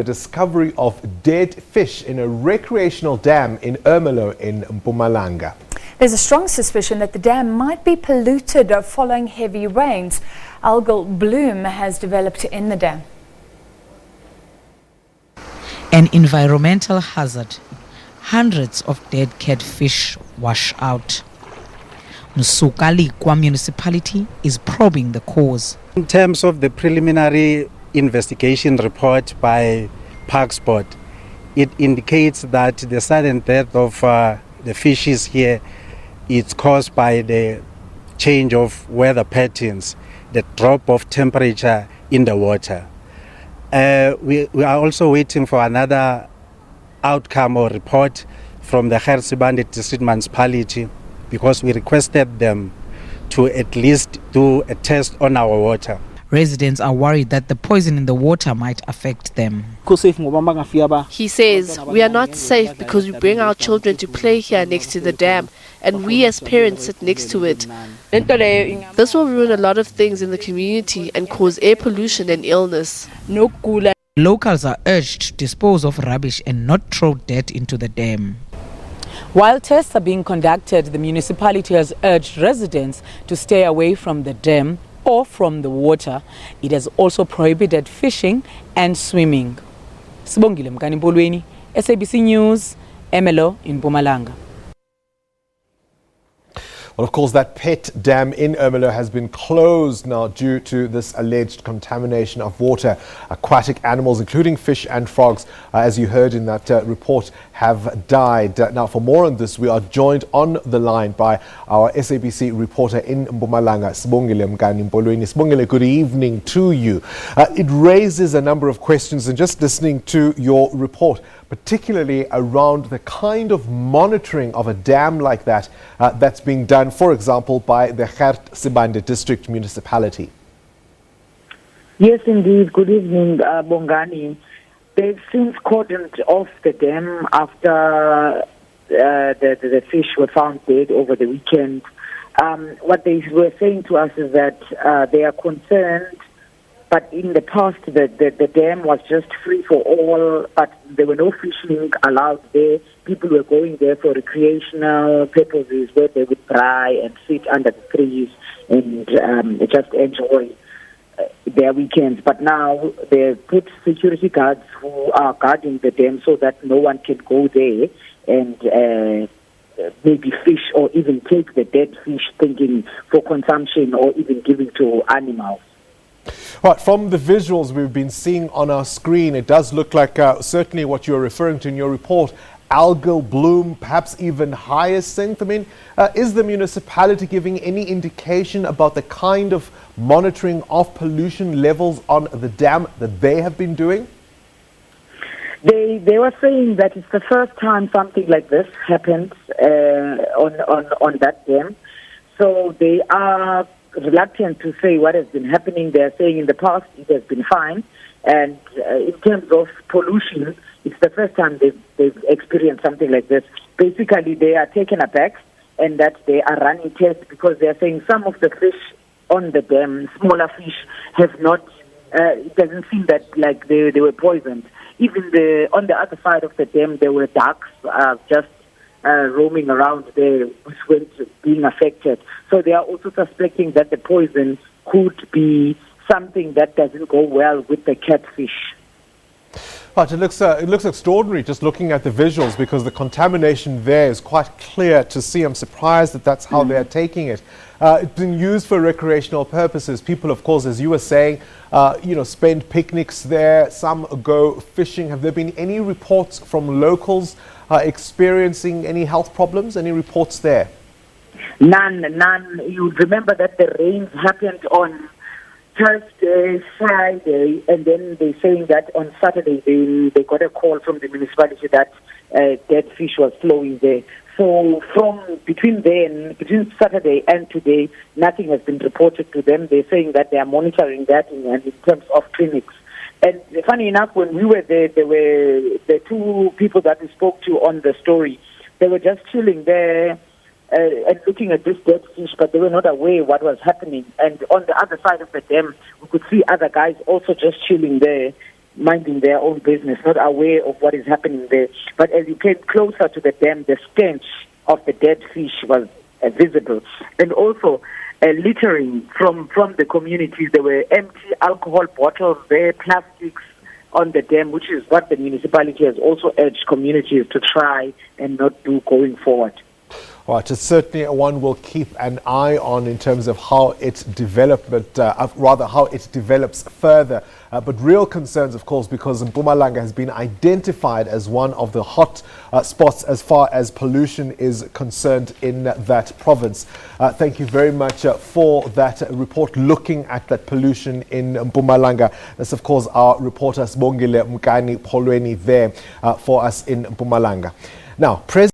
The discovery of dead fish in a recreational dam in Ermelo in Mpumalanga. There's a strong suspicion that the dam might be polluted following heavy rains. Algal bloom has developed in the dam. An environmental hazard. Hundreds of dead catfish wash out. Nsukalikwa municipality is probing the cause. In terms of the preliminary investigation report by Parks Board, it indicates that the sudden death of the fishes here is caused by the change of weather patterns, the drop of temperature in the water. We are also waiting for another outcome or report from the Sibande District Municipality, because we requested them to at least do a test on our water. Residents are worried that the poison in the water might affect them. He says, we are not safe because we bring our children to play here next to the dam, and we as parents sit next to it. This will ruin a lot of things in the community and cause air pollution and illness. Locals are urged to dispose of rubbish and not throw dirt into the dam. While tests are being conducted, the municipality has urged residents to stay away from the dam or from the water. It has also prohibited fishing and swimming. Sibongile Mkani, SABC News, Ermelo in Mpumalanga. Well, of course, that pet dam in Ermelo has been closed now due to this alleged contamination of water. Aquatic animals, including fish and frogs, as you heard in that report, have died. Now, for more on this, we are joined on the line by our SABC reporter in Mpumalanga, Sibongile Mkani. Sibongile, good evening to you. It raises a number of questions, and just listening to your report, particularly around the kind of monitoring of a dam like that that's being done, for example, by the Sibande District Municipality. Yes, indeed. Good evening, Bongani. They've since cordoned off the dam after the fish were found dead over the weekend. What they were saying to us is that they are concerned, but in the past the dam was just free for all, but there were no fishing allowed there. People were going there for recreational purposes, where they would dry and sit under the trees and just enjoy their weekends. But now they've put security guards who are guarding the dam so that no one can go there and maybe fish or even take the dead fish thinking for consumption or even giving to animals. Right, from the visuals we've been seeing on our screen, it does look like certainly what you're referring to in your report, algal bloom, perhaps even hyacinth. I mean, is the municipality giving any indication about the kind of monitoring of pollution levels on the dam that they have been doing? They were saying that it's the first time something like this happens on that dam. So they are reluctant to say what has been happening. They're saying in the past it has been fine, and in terms of pollution, it's the first time they've experienced something like this. Basically, they are taken aback, and that they are running tests because they're saying some of the fish on the dam, smaller fish, have not. It doesn't seem that like they were poisoned. Even on the other side of the dam, there were ducks just roaming around there, which weren't being affected. So they are also suspecting that the poison could be something that doesn't go well with the catfish. But it looks extraordinary just looking at the visuals, because the contamination there is quite clear to see. I'm surprised that that's how they're taking it. It's been used for recreational purposes. People, of course, as you were saying, spend picnics there. Some go fishing. Have there been any reports from locals experiencing any health problems? Any reports there? None. You remember that the rains happened on Thursday, Friday, and then they're saying that on Saturday they got a call from the municipality that dead fish was flowing there. So between Saturday and today, nothing has been reported to them. They're saying that they are monitoring that in terms of clinics. And funny enough, when we were there were the two people that we spoke to on the story. They were just chilling there and looking at this dead fish, but they were not aware what was happening. And on the other side of the dam, we could see other guys also just chilling there. minding their own business, not aware of what is happening there. But as you came closer to the dam, the stench of the dead fish was visible. And also littering from the communities. There were empty alcohol bottles there, plastics on the dam, which is what the municipality has also urged communities to try and not do going forward. All right, it's certainly one we'll keep an eye on in terms of how it develops, rather how it develops further. But real concerns, of course, because Mpumalanga has been identified as one of the hot spots as far as pollution is concerned in that province. Thank you very much for that report looking at that pollution in Mpumalanga. That's, of course, our reporter Sibongile Mkani Polweni there for us in Mpumalanga. Now,